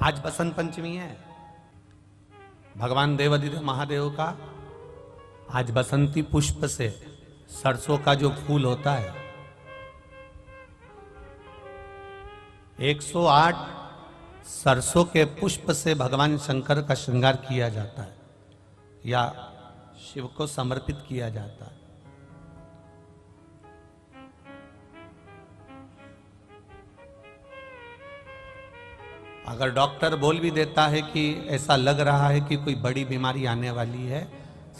आज बसंत पंचमी है, भगवान देवाधिदेव महादेव का आज बसंती पुष्प से सरसों का जो फूल होता है 108 सरसों के पुष्प से भगवान शंकर का श्रृंगार किया जाता है या शिव को समर्पित किया जाता है। अगर डॉक्टर बोल भी देता है कि ऐसा लग रहा है कि कोई बड़ी बीमारी आने वाली है,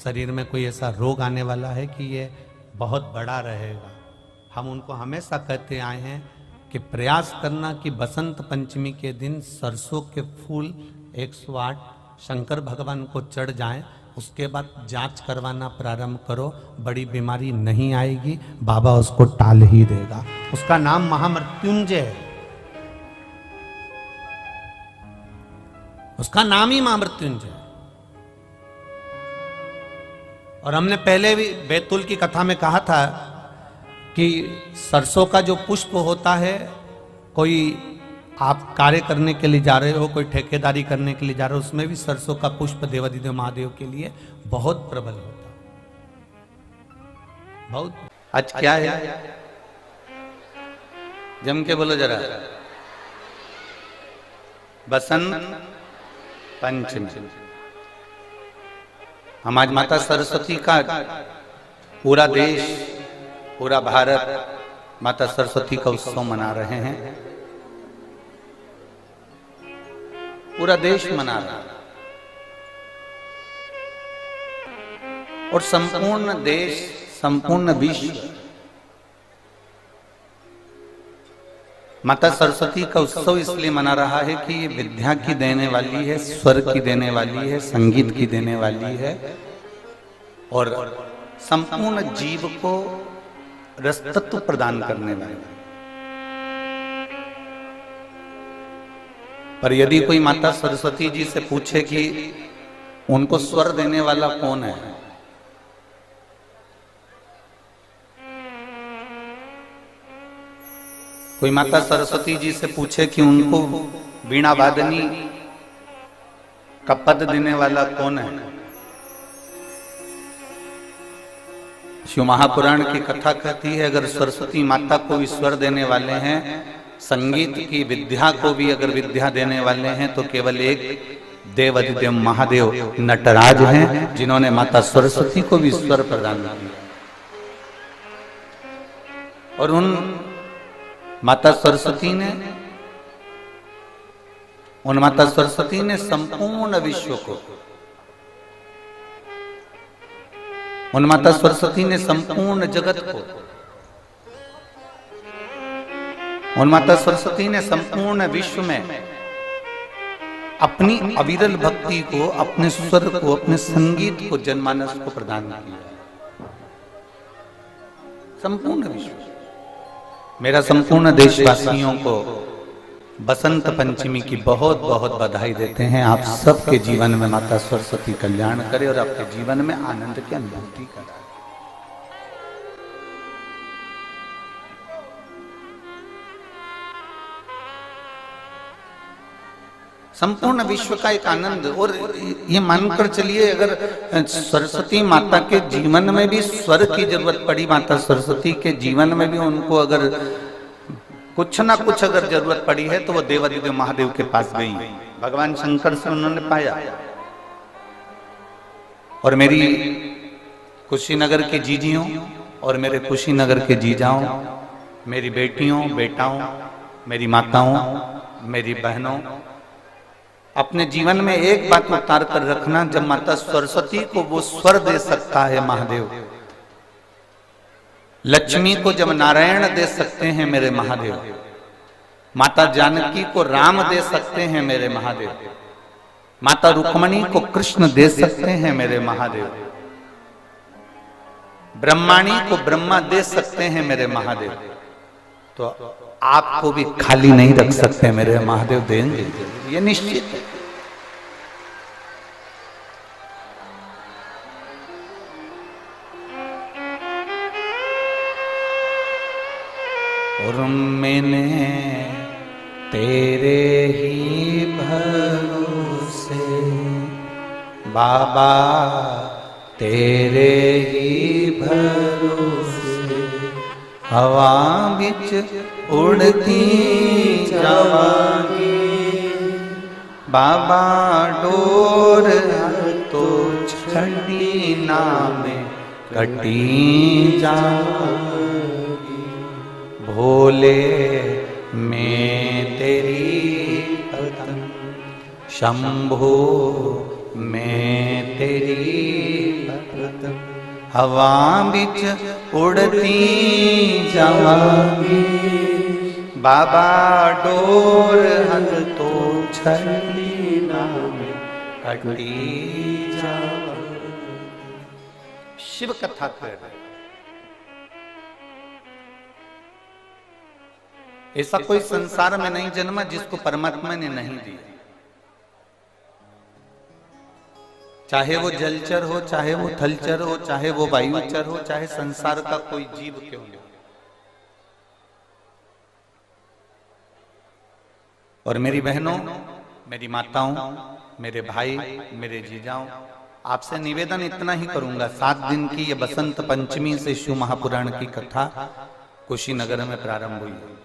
शरीर में कोई ऐसा रोग आने वाला है कि ये बहुत बड़ा रहेगा, हम उनको हमेशा कहते आए हैं कि प्रयास करना कि बसंत पंचमी के दिन सरसों के फूल 108 शंकर भगवान को चढ़ जाएं, उसके बाद जांच करवाना प्रारंभ करो, बड़ी बीमारी नहीं आएगी, बाबा उसको टाल ही देगा। उसका नाम महामृत्युंजय है, उसका नाम ही महामृत्युंजय। और हमने पहले भी बैतुल की कथा में कहा था कि सरसों का जो पुष्प होता है, कोई आप कार्य करने के लिए जा रहे हो, कोई ठेकेदारी करने के लिए जा रहे हो, उसमें भी सरसों का पुष्प देवाधिदेव महादेव के लिए बहुत प्रबल होता है। बहुत आज क्या है, जम के बोलो जरा, बसंत पंचमी। हम आज माता सरस्वती का पूरा देश, पूरा भारत माता सरस्वती का उत्सव मना रहे हैं, पूरा देश मना रहा है। और संपूर्ण देश, संपूर्ण विश्व माता सरस्वती का उत्सव इसलिए मना रहा है कि ये विद्या की देने वाली है, स्वर की देने वाली है, संगीत की देने वाली है और संपूर्ण जीव को रसतत्व प्रदान करने वाली है। पर यदि कोई माता सरस्वती जी से पूछे कि उनको स्वर देने वाला कौन है, कोई माता सरस्वती जी से पूछे कि उनको वीणा वादनी का पद देने वाला कौन है, शिव महापुराण की कथा कहती है अगर सरस्वती माता को भी स्वर देने वाले हैं, संगीत की विद्या को भी अगर विद्या देने वाले हैं, तो केवल एक देवाधिदेव महादेव नटराज हैं, जिन्होंने माता सरस्वती को भी स्वर प्रदान किया। और उन माता सरस्वती ने, उन माता सरस्वती ने संपूर्ण विश्व को, उन माता सरस्वती ने संपूर्ण जगत को, उन माता सरस्वती ने संपूर्ण विश्व में अपनी अविरल भक्ति को, अपने स्वर को, अपने संगीत को, जनमानस को प्रदान किया। संपूर्ण विश्व, मेरा संपूर्ण देशवासियों को बसंत पंचमी की बहुत बहुत बधाई देते हैं। आप सबके जीवन में माता सरस्वती कल्याण करे और आपके जीवन में आनंद की अनुभूति कराए। संपूर्ण विश्व का एक आनंद। और ये मानकर चलिए, अगर सरस्वती माता के जीवन में भी स्वर की जरूरत पड़ी, माता सरस्वती के जीवन में भी उनको अगर कुछ ना कुछ अगर जरूरत पड़ी है, तो वो देवाधिदेव महादेव के पास गई, भगवान शंकर से उन्होंने पाया। और मेरी कुशीनगर के जीजियों और मेरे कुशीनगर के जीजाओं, मेरी बेटियों, बेटाओं, मेरी माताओं, मेरी बहनों, अपने जीवन में एक बात उतार कर रखना, जब माता सरस्वती को वो स्वर दे सकता है महादेव, लक्ष्मी को जब नारायण दे सकते हैं मेरे महादेव, माता जानकी को राम दे सकते हैं मेरे महादेव, माता रुक्मणी को कृष्ण दे सकते हैं मेरे महादेव, ब्रह्माणी को ब्रह्मा दे सकते हैं मेरे महादेव, तो आपको भी खाली नहीं रख सकते मेरे महादेव, देंगे, ये निश्चित है। और मैंने तेरे ही भरोसे बाबा, तेरे ही भरोसे हवा बिच उड़ती जावांगी। बाबा डोर तो छड़ी ना में कटी जावांगी। भोले मैं तेरी पतंग, शंभो मैं तेरी पतंग, हवा बिच उड़ती जावांगी। बाबा डोर हल तो छड़ी ना में कटी जावांगी। शिव कथा कर रहे, ऐसा कोई संसार में नहीं जन्मा जिसको परमात्मा ने नहीं दिया। चाहे वो जलचर हो, चाहे वो थलचर हो, चाहे वो वायुचर हो, चाहे संसार का कोई जीव क्यों हो। और मेरी बहनों, मेरी माताओं, मेरे भाई, मेरे जीजाओं, आपसे निवेदन इतना ही करूंगा, 7 दिन की ये बसंत पंचमी से शिव महापुराण की कथा कुशीनगर में प्रारंभ हुई है।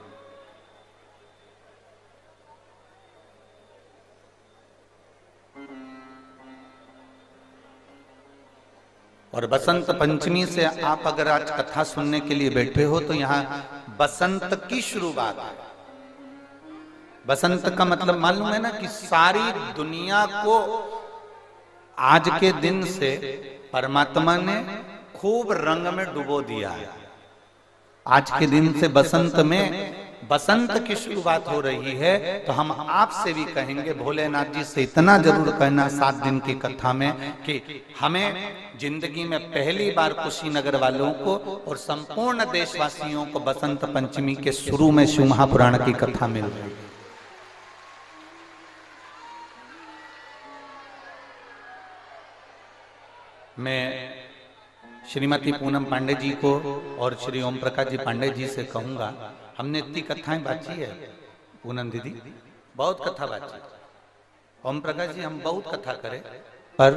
और बसंत पंचमी से आप अगर आज कथा सुनने के लिए बैठे हो तो यहाँ बसंत की शुरुआत है। बसंत का मतलब मालूम है ना कि सारी दुनिया को आज के दिन से परमात्मा ने खूब रंग में डुबो दिया है। आज के दिन से बसंत में बसंत की शुरुआत हो रही है। तो हम आपसे भी कहेंगे, भोलेनाथ जी से इतना जरूर कहना 7 दिन की कथा में कि हमें जिंदगी में पहली बार कुशीनगर वालों को और संपूर्ण देशवासियों को बसंत पंचमी के शुरू में शिव महापुराण की कथा मिल रही है। मैं श्रीमती पूनम पांडे जी को और श्री ओम प्रकाश जी पांडे जी से कहूंगा, हमने इतनी कथाएं बांची है, पूनम दीदी बहुत कथा बांची, ओम प्रकाश जी हम बहुत कथा करें, पर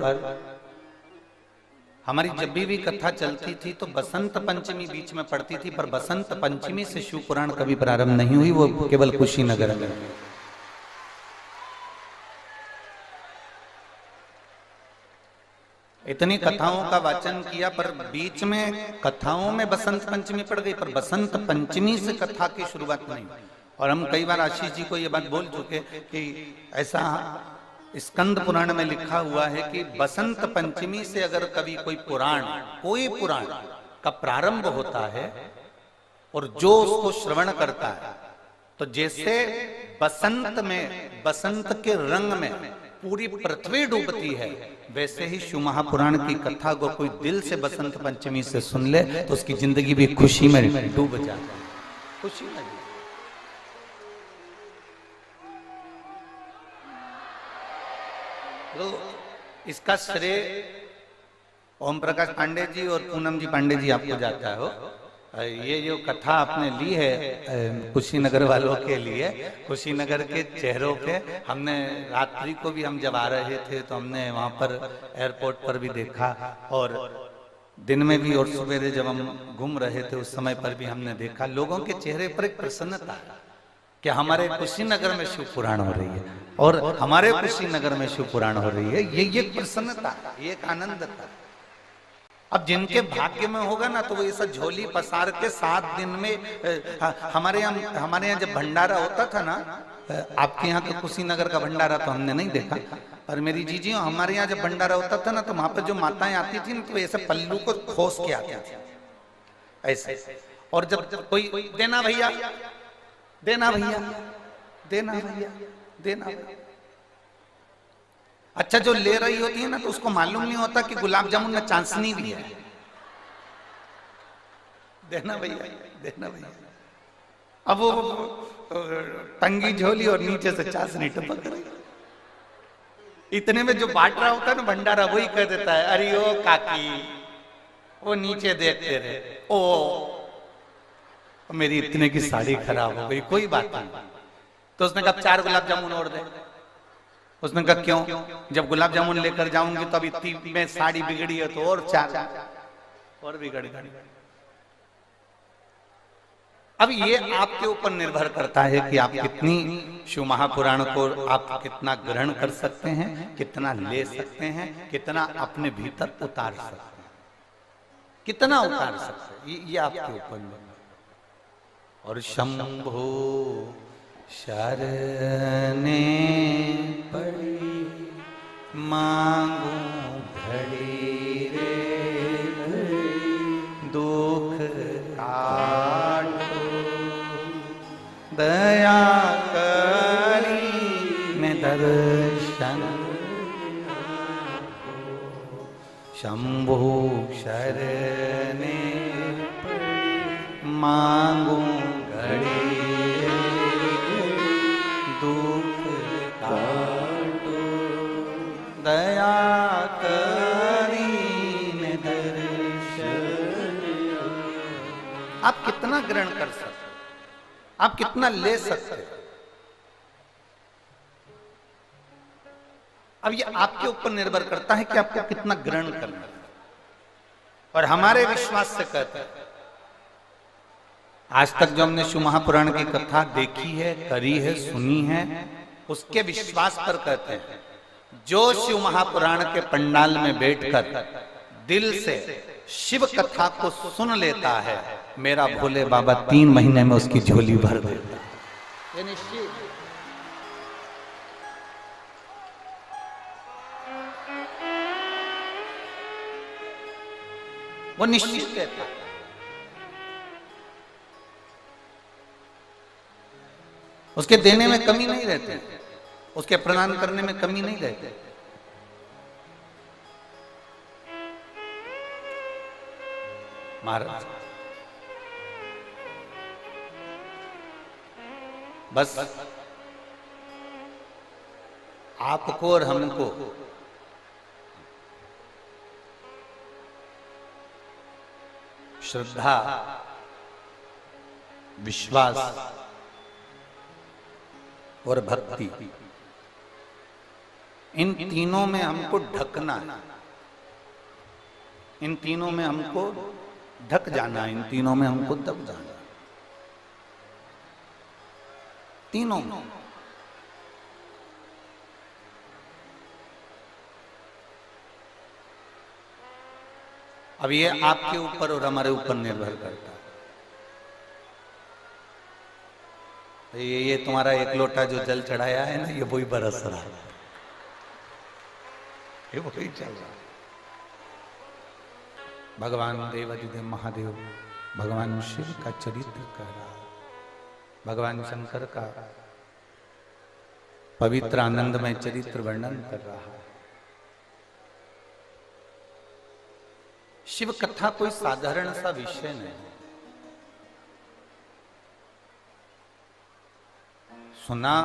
हमारी जब भी कथा चलती थी तो बसंत पंचमी बीच में पड़ती थी, पर बसंत पंचमी से शिव पुराण कभी प्रारंभ नहीं हुई, वो केवल कुशीनगर में। इतनी कथाओं का वाचन किया, पर बीच में कथाओं में बसंत पंचमी पड़ गई, पर बसंत पंचमी से कथा की शुरुआत नहीं। और हम कई बार आशीष जी को ये बात बोल चुके कि ऐसा स्कंद पुराण में लिखा हुआ है कि बसंत पंचमी से अगर कभी कोई पुराण का प्रारंभ होता है और जो उसको श्रवण करता है, तो जैसे बसंत में, बसंत के रंग में पूरी पृथ्वी डूबती है, वैसे ही शिव महापुराण की कथा को कोई दिल से बसंत पंचमी से सुन ले तो उसकी जिंदगी भी खुशी में डूब जाती है, खुशी में। तो इसका श्रेय ओम प्रकाश पांडे जी और पूनम जी पांडे जी आपको जाता हो। ये जो कथा आपने ली है कुशीनगर वालों के लिए, कुशीनगर के चेहरों पे, हमने रात्रि को भी हम जब आ रहे थे तो हमने वहाँ पर एयरपोर्ट पर भी देखा, और दिन में भी, और सवेरे जब हम घूम रहे थे उस समय पर भी हमने देखा, लोगों के चेहरे पर एक प्रसन्नता कि हमारे कुशीनगर में शिव पुराण हो रही है और हमारे कुशीनगर में शिव पुराण हो रही है। ये प्रसन्नता, ये एक आनंद था। अब जिनके भाग्य में होगा ना तो वो ऐसा झोली पसार के 7 दिन में, हमारे यहाँ जब भंडारा होता था ना, आपके यहाँ तो कुशीनगर का भंडारा तो हमने नहीं देखा, पर मेरी जीजी हमारे यहाँ जब भंडारा होता था ना तो वहां पर जो माताएं आती थी ना तो ऐसे पल्लू को खोस के आती थी ऐसे, और जब कोई देना भैया, देना भैया, देना भैया, देना भैया। अच्छा, जो ले रही होती है ना तो उसको मालूम नहीं होता कि गुलाब जामुन में चाशनी भी है। देना भैया, देना भैया। अब वो टंगी झोली और नीचे से चाशनी टपक रही। इतने में जो बांट रहा होता है ना भंडारा, वही कह देता है, अरे ओ काकी, वो नीचे देखते रहे, ओ मेरी इतने की साड़ी खराब हो गई, कोई बात नहीं, तो उसने कहा 4 गुलाब जामुन और दे। उसने कहा क्यों? जब गुलाब जामुन लेकर जाऊंगी तो अब इतनी में साड़ी बिगड़ी है तो और 4 और बिगड़ गई। अब ये आपके ऊपर निर्भर करता है कि आप कितनी शिव महापुराण को आप कितना ग्रहण कर सकते हैं, कितना ले सकते हैं, कितना अपने भीतर उतार सकते हैं, कितना उतार सकते हैं, ये आपके ऊपर निर्भर। और शंभो शरणे पड़ी मांगू घड़ी रे दुख काटो दया करी ने दर्शन। शंभो शरणे मांगू घड़ी दुख काटो दया करी ने दर्शन। आप कितना ग्रहण कर सकते, आप कितना ले सकते, अब ये आपके ऊपर निर्भर करता है कि आपको कितना ग्रहण करना है। और हमारे विश्वास से कहते हैं, आज तक जो हमने शिव महापुराण की कथा देखी है, करी है, सुनी है, उसके विश्वास पर कहते हैं जो शिव महापुराण के पंडाल में बैठकर दिल से शिव कथा को सुन लेता है, मेरा भोले बाबा 3 महीने में उसकी झोली भर देता है। ये निश्चित, वो निश्चित कहता है। उसके देने में कमी नहीं रहती, उसके प्रदान करने में कमी नहीं रहती। महाराज बस आपको और हमको श्रद्धा, विश्वास और भक्ति, इन तीनों में हमको ढकना है, इन तीनों में हमको ढक जाना, इन तीनों में हमको दब जाना, तीनों में। अब ये आपके ऊपर और हमारे ऊपर निर्भर करता है। ये तुम्हारा 1 लोटा जो जल चढ़ाया है ना, ये वही बरस रहा है, ये वही चल रहा है। भगवान देवाधिदेव महादेव भगवान शिव का चरित्र कर रहा है, भगवान शंकर का पवित्र आनंदमय चरित्र वर्णन कर रहा है। शिव कथा कोई साधारण सा विषय नहीं, सुना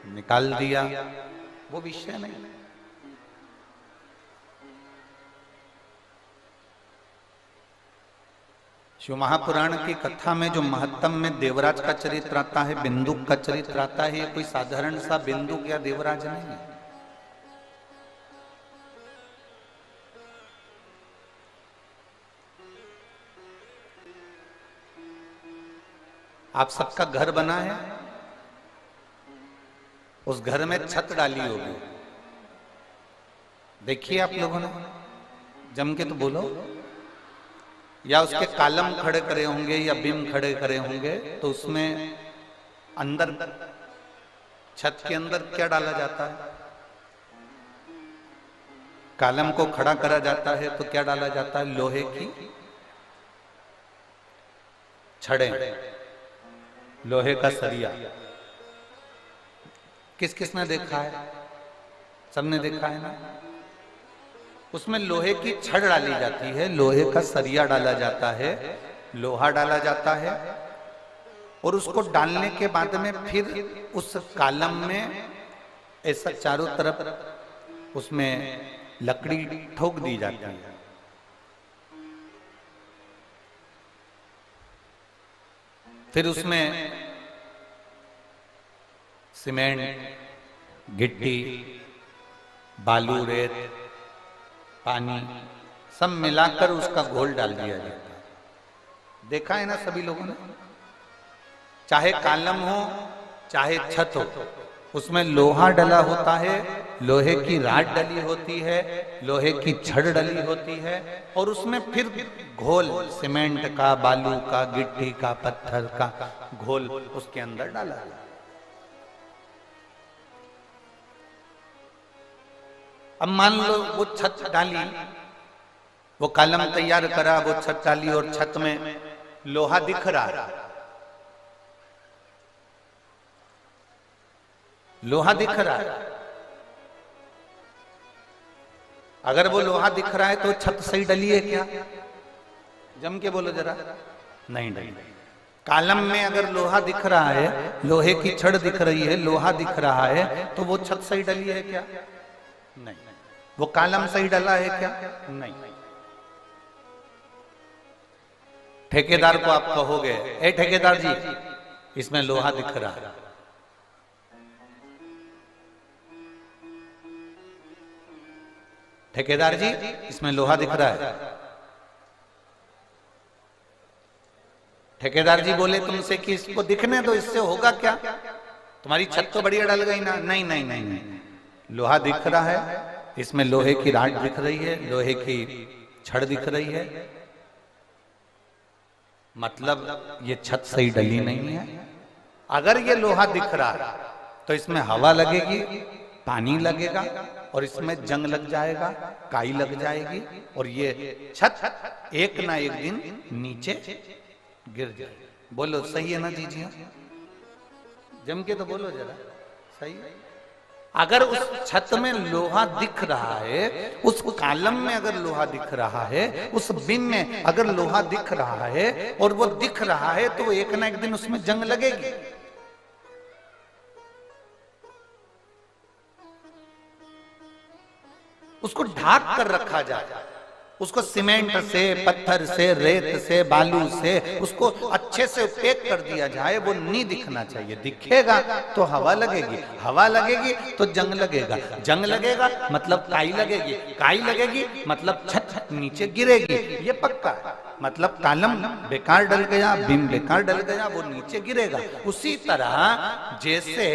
निकाल दिया वो विषय नहीं। शिव महापुराण की कथा में जो महत्तम में देवराज का चरित्र आता है, बिंदुक का चरित्र आता है, ये कोई साधारण सा बिंदुक या देवराज नहीं है। आप सबका घर बना है, उस घर में छत डाली होगी, देखिए आप लोगों ने, जम के तो बोलो, या उसके कालम खड़े करे होंगे या बीम खड़े करे होंगे, तो उसमें अंदर छत के अंदर क्या डाला जाता है? कालम को खड़ा करा जाता है तो क्या डाला जाता है? लोहे की छड़े, लोहे का सरिया। किस किस ने देखा है? सबने देखा है ना? उसमें लोहे की छड़ डाली जाती है, लोहे का सरिया डाला जाता है, लोहा डाला जाता है, और उसको डालने के बाद में फिर उस कालम में ऐसा चारों तरफ उसमें लकड़ी ठोक दी जाती है। फिर उसमें सीमेंट, गिट्टी, बालू, रेत, पानी सब मिलाकर उसका घोल डाल दिया जाता है। देखा है ना सभी लोगों ने, चाहे कॉलम हो चाहे छत हो, उसमें लोहा डला होता है, लोहे की राड डली होती है, लोहे की छड़ डली होती है, और उसमें फिर घोल सीमेंट का, बालू का, गिट्टी का, पत्थर का घोल उसके अंदर डाला है। अब मान लो वो छत डाली, वो कॉलम तैयार करा, वो छत डाली और छत में लोहा दिख रहा, लोहा दिख रहा है। अगर वो लोहा दिख रहा है तो छत सही डली है क्या? जम के बोलो जरा। नहीं डली। कॉलम में अगर लोहा दिख रहा है, लोहे की छड़ दिख रही है, लोहा दिख रहा है, तो वो छत सही डली है क्या? नहीं। वो कॉलम सही डला है क्या? नहीं। ठेकेदार को आप कहोगे, ए ठेकेदार जी, इसमें लोहा दिख रहा है, ठेकेदार जी इसमें लोहा दिख रहा है। ठेकेदार जी बोले तुमसे कि इसको दिखने दो, इससे होगा क्या, तुम्हारी छत तो बढ़िया डल गई ना। नहीं नहीं नहीं नहीं, लोहा दिख रहा है, इसमें लोहे की राड दिख रही है, लोहे की छड़ दिख रही है, मतलब ये छत सही डली नहीं है। अगर ये लोहा दिख रहा है तो इसमें हवा लगेगी, पानी लगेगा, और इसमें जंग लग जाएगा, काई लग जाएगी, और ये छत एक ना एक दिन नीचे गिर जाएगी। बोलो सही है ना दीजिए, जम के तो बोलो जरा, सही है। अगर उस छत में लोहा दिख रहा है, उस कॉलम में अगर लोहा दिख रहा है, उस बिम में अगर लोहा दिख रहा है और वो दिख रहा है, तो एक ना एक दिन उसमें जंग लगेगी। उसको ढाक कर रखा जाए, उसको सीमेंट से, पत्थर से, रेत से, बालू से उसको अच्छे से पैक कर दिया जाए, वो नहीं दिखना चाहिए। दिखेगा तो हवा लगेगी, हवा लगेगी तो जंग लगेगा, जंग लगेगा मतलब काई लगेगी, काई लगेगी मतलब छत नीचे गिरेगी, ये पक्का है। मतलब कॉलम बेकार डल गया, बीम बेकार डल गया, वो नीचे गिरेगा। उसी तरह जैसे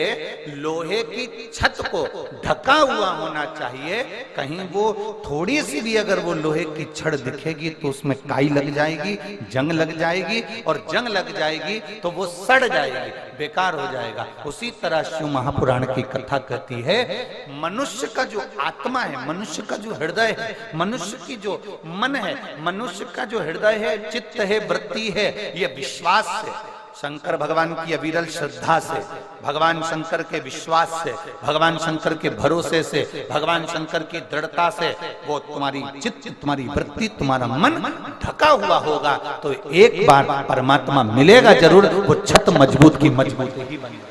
लोहे की छत को ढका हुआ होना चाहिए, कहीं वो थोड़ी सी भी अगर वो लोहे की छड़ दिखेगी तो उसमें काई लग जाएगी, जंग लग जाएगी, और जंग लग जाएगी तो वो सड़ जाएगी, बेकार हो जाएगा। उसी तरह शिव महापुराण की कथा कहती है, मनुष्य का जो आत्मा है, मनुष्य का जो हृदय है, मनुष्य की जो मन है, मनुष्य का जो हृदय है, चित्त है, वृत्ति है, ये विश्वास से, शंकर भगवान की अविरल श्रद्धा से, भगवान शंकर के विश्वास से, भगवान शंकर के भरोसे से, भगवान शंकर की दृढ़ता से वो तुम्हारी चित्त, तुम्हारी वृत्ति, तुम्हारा मन ढका हुआ होगा तो एक बार परमात्मा मिलेगा जरूर। वो छत मजबूत की मजबूत ही बनी,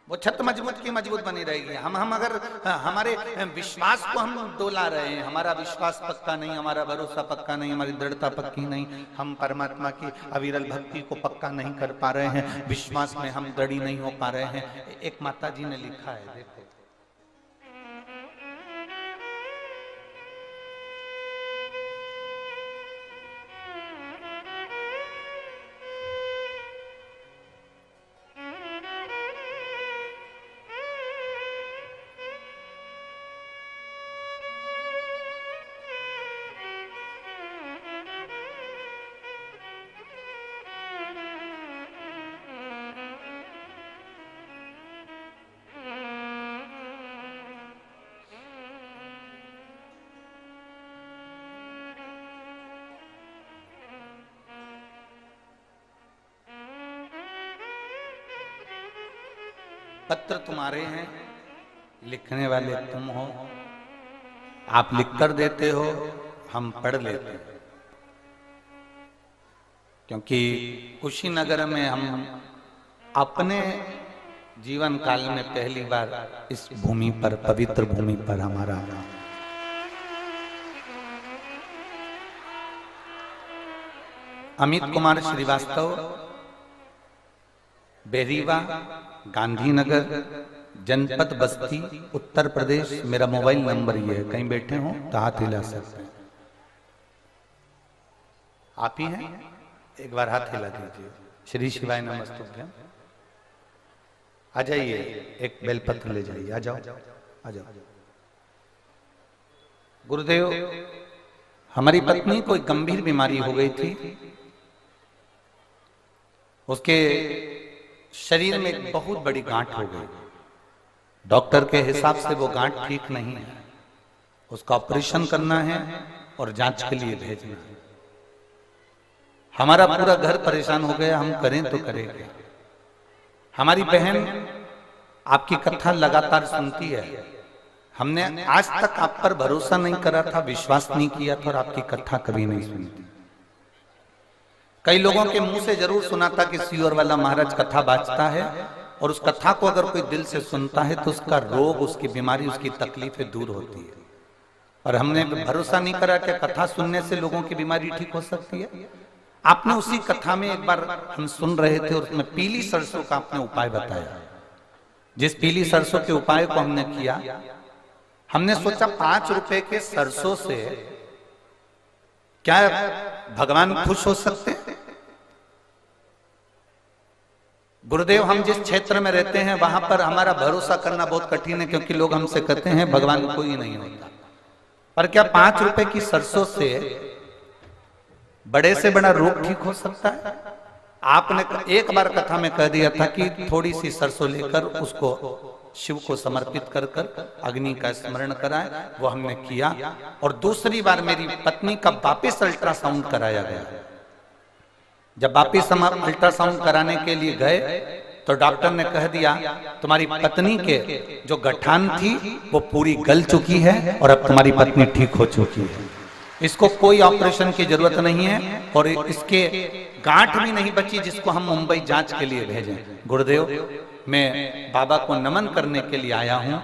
वो छत मजबूत की मजबूत बनी रहेगी। हम अगर हमारे विश्वास को हम डोला रहे हैं, हमारा विश्वास पक्का नहीं, हमारा भरोसा पक्का नहीं, हमारी दृढ़ता पक्की नहीं, हम परमात्मा की अविरल भक्ति को पक्का नहीं कर पा रहे हैं, विश्वास में हम दृढ़ नहीं हो पा रहे हैं। एक माता जी ने लिखा है, देखो, पत्र तुम्हारे हैं, लिखने वाले तुम हो, आप लिख कर देते हो, हम पढ़ लेते हैं। क्योंकि कुशीनगर में हम अपने जीवन काल में पहली बार इस भूमि पर, पवित्र भूमि पर हमारा अमित कुमार श्रीवास्तव बेरीवा, गांधीनगर, जनपद बस्ती, उत्तर प्रदेश। मेरा मोबाइल नंबर ये है, कहीं बैठे हो तो हाथ हिला सकते हैं। आप ही हैं? एक बार हाथ हिला दीजिए। श्री शिवाय नमस्तुभ्यम। आ जाइए, एक बेलपत्र ले जाइए। आ जाओ, आ जाओ। गुरुदेव, हमारी पत्नी कोई गंभीर बीमारी हो गई थी। उसके शरीर में एक बहुत बड़ी गांठ हो गई। डॉक्टर के हिसाब से वो गांठ ठीक नहीं है, उसका ऑपरेशन करना है और जांच के लिए भेजना है। हमारा पूरा घर परेशान हो गया, हम करें तो करें क्या। हमारी बहन आपकी कथा लगातार सुनती है। हमने आज तक आप पर भरोसा नहीं करा था, विश्वास नहीं किया था और आपकी कथा कभी नहीं सुनी थी। कई लोगों के मुंह से जरूर सुना था कि सीहोर वाला महाराज कथा बाजता है, और उस कथा को अगर कोई दिल से सुनता है तो उसका रोग, उसकी बीमारी, उसकी तकलीफें दूर होती है। और हमने भरोसा नहीं करा कि कथा सुनने से लोगों की बीमारी ठीक हो सकती है। आपने उसी कथा में एक बार हम सुन रहे थे और उसमें पीली सरसों का आपने उपाय बताया। जिस पीली सरसों के उपाय को हमने किया, हमने सोचा 5 रुपए के सरसों से क्या भगवान खुश हो सकते हैं? गुरुदेव, हम जिस क्षेत्र में रहते हैं वहां पर हमारा भरोसा करना बहुत कठिन है, क्योंकि लोग हमसे कहते हैं भगवान कोई नहीं होता। पर क्या 5 रुपए की सरसों से बड़े से बड़ा रोग ठीक हो सकता है? आपने एक बार कथा में कह दिया था कि थोड़ी सी सरसों लेकर उसको शिव को समर्पित कर अग्नि का स्मरण कराए। वो हमने किया। और दूसरी बार मेरी पत्नी का वापिस अल्ट्रासाउंड कराया गया। जब वापिस हम अल्ट्रासाउंड कराने के लिए गए तो डॉक्टर ने कह दिया तुम्हारी पत्नी के जो गठान थी वो पूरी गल चुकी है और अब तुम्हारी पत्नी ठीक हो चुकी है। इसको कोई ऑपरेशन की जरूरत नहीं है और इसके गांठ भी नहीं बची जिसको हम मुंबई जांच के लिए भेजें। गुरुदेव, मैं बाबा को नमन करने के लिए आया हूं।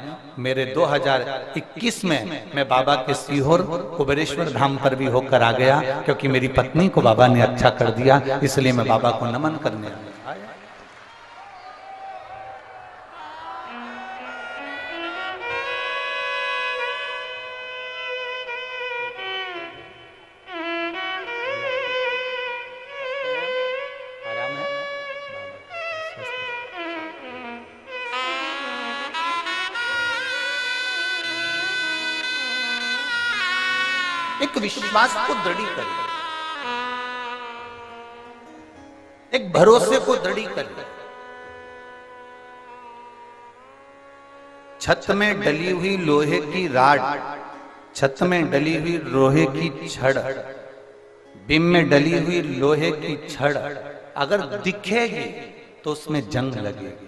मेरे 2021 में मैं बाबा के सीहोर कुबेरेश्वर धाम पर भी होकर आ गया, क्योंकि मेरी पत्नी को बाबा ने अच्छा कर दिया, इसलिए मैं बाबा को नमन करने आया। एक विश्वास को दृढ़ करें, एक भरोसे को दृढ़ करें। छत में डली हुई लोहे की राड, छत में डली हुई लोहे की छड़, बिम में डली हुई लोहे की छड़ अगर दिखेगी तो उसमें जंग लगेगी।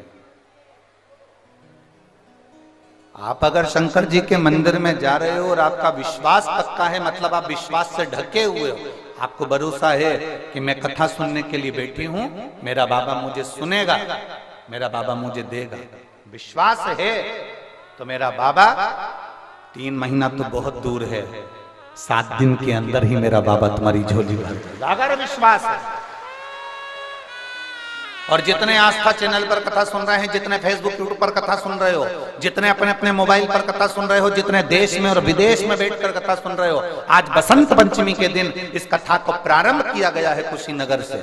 आप अगर शंकर जी के मंदिर में जा रहे हो और आपका विश्वास पक्का है, मतलब आप विश्वास से ढके हुए हो, आपको भरोसा है कि मैं कथा सुनने के लिए बैठी हूं, मेरा बाबा मुझे सुनेगा, मेरा बाबा मुझे देगा, विश्वास है तो मेरा बाबा 3 महीना तो बहुत दूर है, 7 दिन के अंदर ही मेरा बाबा तुम्हारी झोली भर देगा, अगर विश्वास है। और जितने आस्था चैनल पर कथा सुन रहे हैं, जितने फेसबुक यूट्यूब पर कथा सुन रहे हो, जितने अपने अपने मोबाइल पर कथा सुन रहे हो, जितने देश में और विदेश में बैठकर कथा सुन रहे हो, आज बसंत पंचमी के दिन इस कथा को प्रारंभ किया गया है कुशीनगर से।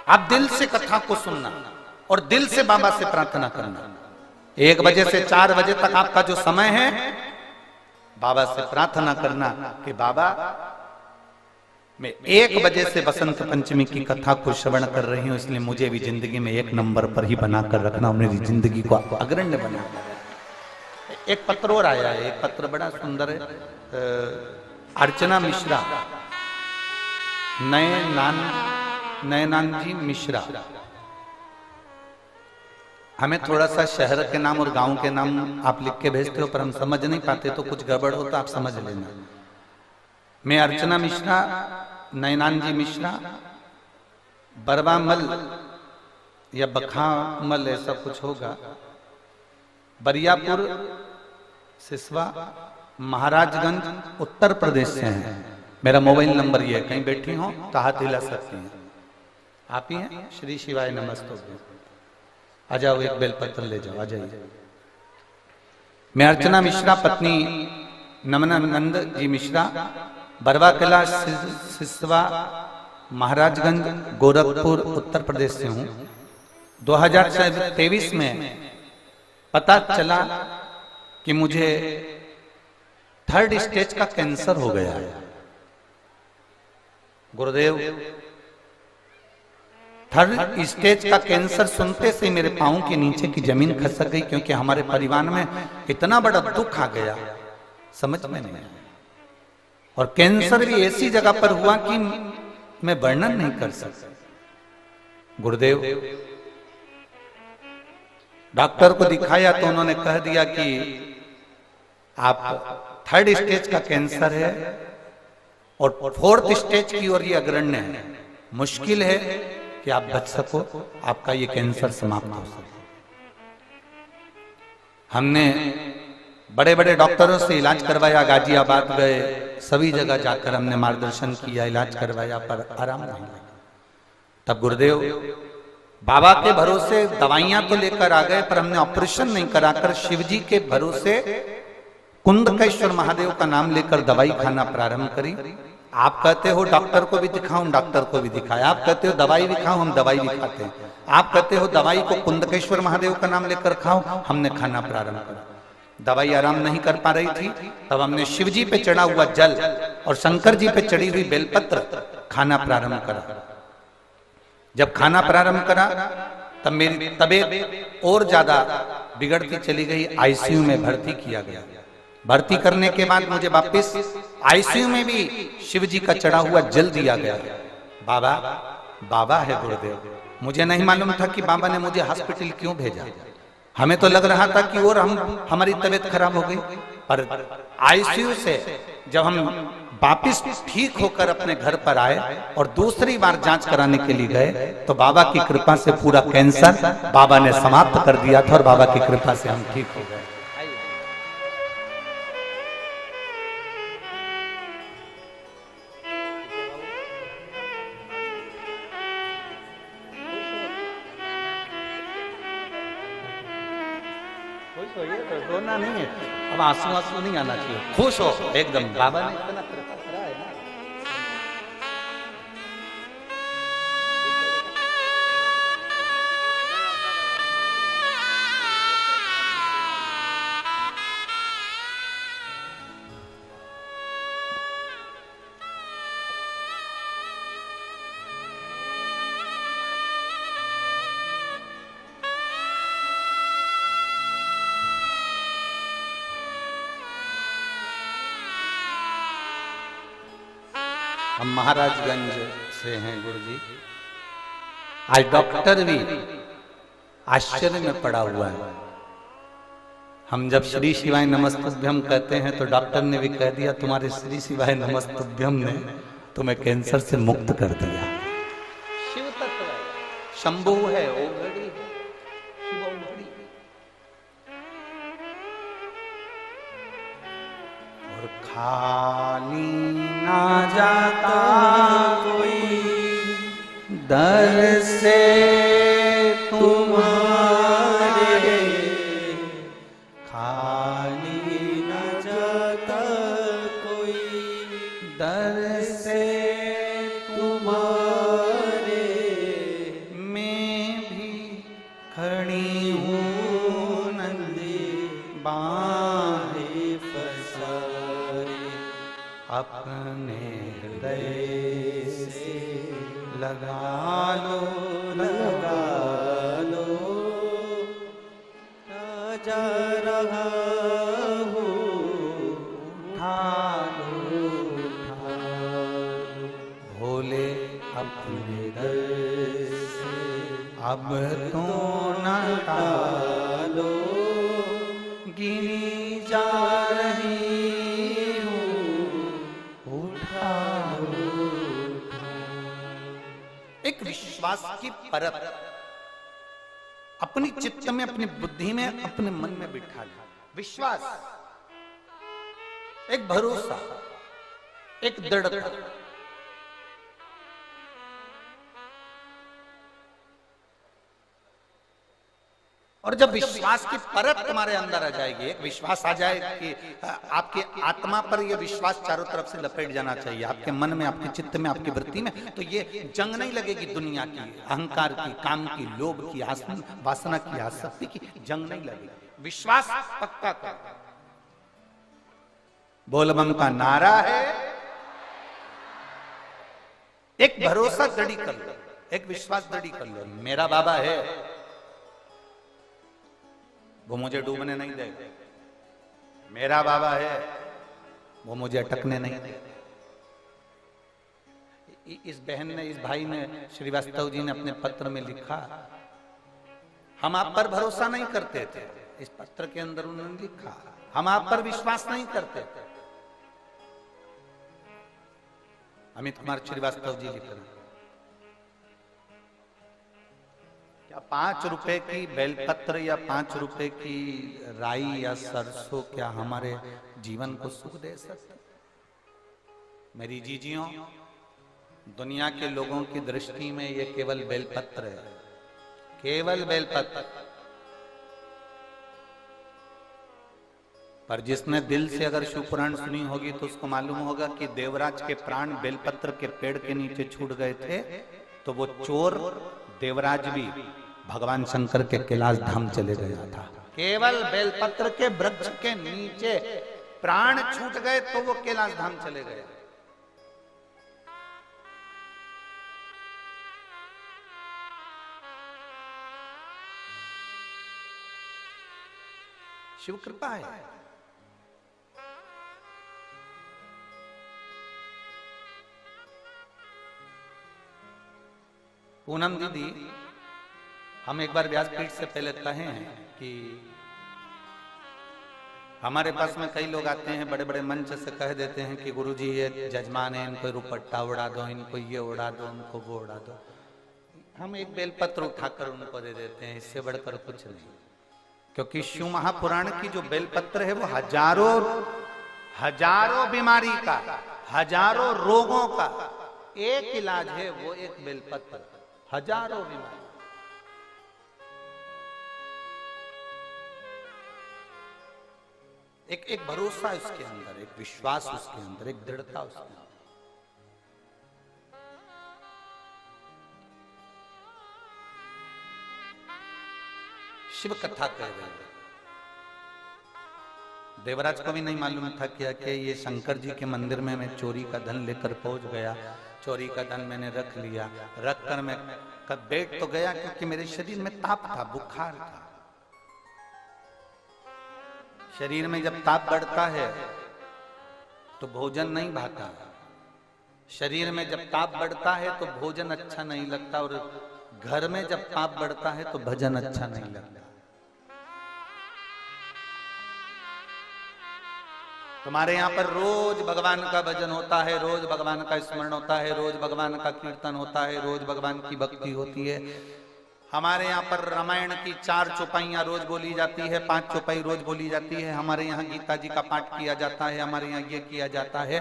आप दिल से कथा को सुनना और दिल से बाबा से प्रार्थना करना। 1 बजे से 4 बजे तक आपका जो समय है, बाबा से प्रार्थना करना कि बाबा मैं 1 बजे से बसंत पंचमी की कथा को श्रवण कर रही हूं, इसलिए मुझे भी जिंदगी में 1 नंबर पर ही बनाकर रखना, मेरी जिंदगी को अग्रण्य बना। एक पत्र और आया है, एक पत्र बड़ा सुंदर है, अर्चना मिश्रा, नयनान जी मिश्रा। हमें थोड़ा सा शहर के नाम और गांव के नाम आप लिख के भेजते हो, पर हम समझ नहीं पाते, तो कुछ गड़बड़ हो तो आप समझ लेना। मैं अर्चना मिश्रा, नयनान जी मिश्रा, बरवामल या बखामल ऐसा कुछ होगा, बरियापुर, सिसवा, महाराजगंज, उत्तर प्रदेश से हैं। मेरा मोबाइल नंबर ये है, कहीं बैठी हो तो हाथ हिला सकती हैं। आप ही हैं? श्री शिवाय नमस्तुभ्यम। आ जाओ, एक बेलपत्र ले जाओ, आ जाइए। मैं अर्चना मिश्रा, पत्नी नमनानंद जी मिश्रा, बरवा कला सिसवा, महाराजगंज, गोरखपुर, उत्तर प्रदेश से हूं। 2023 में पता चला कि मुझे 3rd स्टेज का कैंसर हो गया है। गुरुदेव, 3rd स्टेज का कैंसर सुनते से मेरे पांव के नीचे की जमीन खसक गई, क्योंकि हमारे परिवार में इतना बड़ा दुख आ गया, समझ में नहीं आया। और कैंसर भी ऐसी जगह पर हुआ कि मैं वर्णन नहीं कर सकता। गुरुदेव, डॉक्टर को दिखाया तो उन्होंने कह दिया कि आप 3rd स्टेज का कैंसर है और 4th स्टेज की ओर ये अग्रण्य है, मुश्किल है कि आप बच सको, आपका ये कैंसर समाप्त हो सके। हमने बड़े बड़े डॉक्टरों से इलाज करवाया, गाजियाबाद गए, सभी जगह जाकर हमने मार्गदर्शन किया, इलाज करवाया, पर आराम नहीं लगा। तब गुरुदेव बाबा के भरोसे दवाइयां तो लेकर आ गए, पर हमने ऑपरेशन नहीं कराकर शिव जी के भरोसे कुंदकेश्वर महादेव का नाम लेकर दवाई खाना प्रारंभ करी। आप कहते हो डॉक्टर को भी दिखाऊं, डॉक्टर को भी दिखाया। आप कहते हो दवाई भी खाऊं, हम दवाई भी खाते हैं। आप कहते हो दवाई को कुंदकेश्वर महादेव का नाम लेकर खाओ, हमने खाना प्रारंभ करा। दवाई आराम नहीं कर पा रही थी, तब हमने शिव जी पे चढ़ा हुआ जल और शंकर जी पे चढ़ी हुई बेलपत्र खाना प्रारंभ करा। जब खाना प्रारंभ करा तब मेरी तबीयत और ज्यादा बिगड़ती चली गई, आईसीयू में भर्ती किया गया। भर्ती करने के बाद मुझे वापस आईसीयू में भी शिव जी का चढ़ा हुआ जल दिया गया। बाबा बाबा है गुरुदेव, मुझे नहीं मालूम था कि बाबा ने मुझे हॉस्पिटल क्यों भेजा। हमें तो लग रहा था कि और हमारी तबीयत खराब हो गई, पर आईसीयू से जब हम वापिस ठीक होकर अपने घर पर आए और दूसरी बार जांच कराने के लिए गए, तो बाबा की कृपा से पूरा कैंसर बाबा ने समाप्त कर दिया था और बाबा की कृपा से हम ठीक हो गए। रोना नहीं है, अब आंसू आंसू नहीं आना चाहिए, खुश हो एकदम। बाबा ने इतना कृपा करा है ना। हम महाराजगंज से हैं गुरुजी। आज डॉक्टर भी आश्चर्य में पड़ा हुआ है। हम जब श्री शिवाय नमस्तुभ्यम कहते हैं तो डॉक्टर ने भी कह दिया तुम्हारे श्री शिवाय नमस्तुभ्यम ने तुम्हें कैंसर से मुक्त कर दिया। शिव तत्व है, शंभु है, ओघड़ी है, शिव ओघड़ी। और खाली ना जाता कोई दर से तुम्हारे, खाली ना जाता कोई दर से तुम्हारे, मैं भी खड़ी हूँ नंदी बाहें फसाए, अपने हृदय से लगा लो जा रहा हूँ, उठा लो भोले अपने दर से अब तो न टालो, गिनी जा रही हूँ, उठा लो। एक विश्वास की परत अपनी चित्त में, अपनी बुद्धि में, अपने मन में बिठा लो। विश्वास, एक भरोसा, एक दृढ़ता। और जब विश्वास की परत तुम्हारे अंदर आ जाएगी, एक विश्वास आ जाए कि आपके आत्मा पर यह विश्वास चारों तरफ से लपेट जाना चाहिए, आपके मन में, आपके चित्त में, आपकी वृत्ति में, तो ये जंग नहीं लगेगी दुनिया की, अहंकार की, काम की, लोभ की, वासना की, आसक्ति की जंग नहीं लगेगी। विश्वास पक्का कर, बोलबम का नारा है, एक भरोसा दृढ़ कर लो, एक विश्वास दृढ़ कर लो, मेरा बाबा है, वो मुझे डूबने नहीं देगा, मेरा बाबा है, वो मुझे अटकने नहीं देगा। इस बहन ने, इस भाई ने, श्रीवास्तव जी ने अपने पत्र में लिखा, हम आप पर भरोसा नहीं करते थे, इस पत्र के अंदर उन्होंने लिखा, हम आप पर विश्वास नहीं करते थे। अमित कुमार श्रीवास्तव जी लिख रहे हैं, क्या 5 रुपए की बेलपत्र या 5 रुपए की राई या सरसों क्या हमारे जीवन को सुख दे सकते? मेरी जीजियों, दुनिया के लोगों की दृष्टि में ये केवल बेलपत्र है, केवल बेलपत्र। पर जिसने दिल से अगर शिव पुराण सुनी होगी तो उसको मालूम होगा कि देवराज के प्राण बेलपत्र के पेड़ के नीचे छूट गए थे, तो वो चोर देवराज भी भगवान शंकर के कैलाश धाम चले गया था। केवल बेलपत्र के वृक्ष के नीचे प्राण छूट गए तो वो कैलाश धाम चले गए। शिव कृपा है। पूनम दीदी, हम एक बार व्यासपीठ से पहले कहे हैं कि हमारे पास में कई लोग आते हैं, बड़े बड़े मंच से कह देते हैं कि गुरुजी ये जजमान है, इनको रुपट्टा उड़ा दो, इनको ये उड़ा दो, उनको वो उड़ा दो। हम एक बेलपत्र उठाकर उनको दे देते हैं, इससे बढ़कर कुछ नहीं। क्योंकि शिव महापुराण की जो बेलपत्र है वो हजारों बीमारी का, हजारों रोगों का एक इलाज है, वो एक बेलपत्र, हजारों बीमारी। एक भरोसा उसके अंदर, एक विश्वास उसके अंदर, एक दृढ़ता उसके अंदर। शिव कथा कह रहे हैं। देवराज को भी नहीं मालूम था क्या कि ये शंकर जी के मंदिर में मैं चोरी का धन लेकर पहुंच गया, चोरी का धन मैंने रख लिया, रख कर मैं कब बैठ तो गया क्योंकि मेरे शरीर में ताप था, बुखार था। शरीर में जब ताप बढ़ता है तो भोजन नहीं भाता, शरीर में जब ताप बढ़ता है तो भोजन अच्छा नहीं लगता, और घर में जब ताप बढ़ता है तो भजन अच्छा नहीं लगता। तुम्हारे यहाँ पर रोज भगवान का भजन होता है, रोज भगवान का स्मरण होता है, रोज भगवान का कीर्तन होता है, रोज भगवान की भक्ति होती है। हमारे यहाँ पर रामायण की 4 चौपाइयाँ रोज बोली जाती है, 5 चौपाई रोज बोली जाती है। हमारे यहाँ गीता जी का पाठ किया जाता है, हमारे यहाँ ये किया जाता है।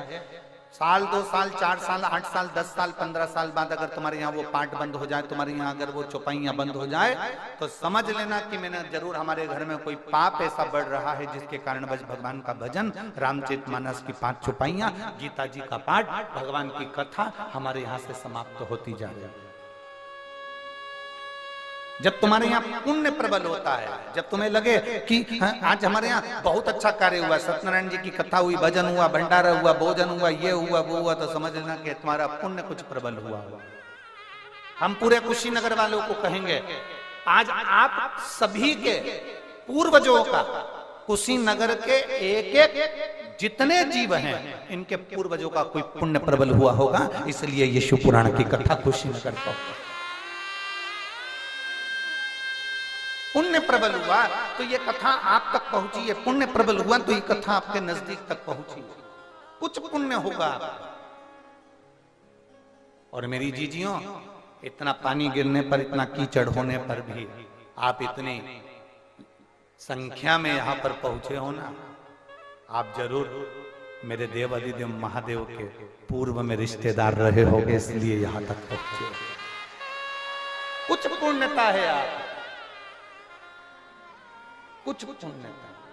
साल 2 साल 4 साल 8 साल 10 साल 15 साल बाद अगर तुम्हारे यहाँ वो पाठ बंद हो जाए, तुम्हारे यहाँ अगर वो चौपाइयाँ बंद हो जाए, तो समझ लेना कि मैंने जरूर हमारे घर में कोई पाप ऐसा बढ़ रहा है जिसके कारण बस भगवान का भजन, रामचरितमानस की 5 चौपाइयाँ, गीता जी का पाठ, भगवान की कथा हमारे यहाँ से समाप्त होती जा रही है। जब तुम्हारे यहाँ पुण्य प्रबल होता है, जब तुम्हें लगे कि आज हमारे यहाँ बहुत अच्छा कार्य हुआ, सत्यनारायण जी की कथा हुई, भजन हुआ, भंडारा हुआ, भोजन हुआ, ये हुआ वो हुआ, तो समझ लेना कि तुम्हारा पुण्य कुछ प्रबल हुआ। हम पूरे कुशीनगर वालों को कहेंगे, आज आप सभी के पूर्वजों का, कुशीनगर के एक जितने जीव हैं, इनके पूर्वजों का कोई पुण्य प्रबल हुआ होगा, इसलिए ये शिव पुराण की कथा कुशीनगर का पुण्य प्रबल हुआ तो ये कथा आप तक पहुंची है, पुण्य प्रबल हुआ तो ये कथा आपके नजदीक तक पहुंची, कुछ पुण्य होगा। और मेरी जीजियों, इतना पानी गिरने पर, इतना कीचड़ होने पर भी आप इतनी संख्या में यहां पर पहुंचे हो ना, आप जरूर मेरे देव अधिदेव महादेव के पूर्व में रिश्तेदार रहे होगे, इसलिए यहां तक पहुंचे। कुछ पुण्यता है आप। कुछ पुण्यता।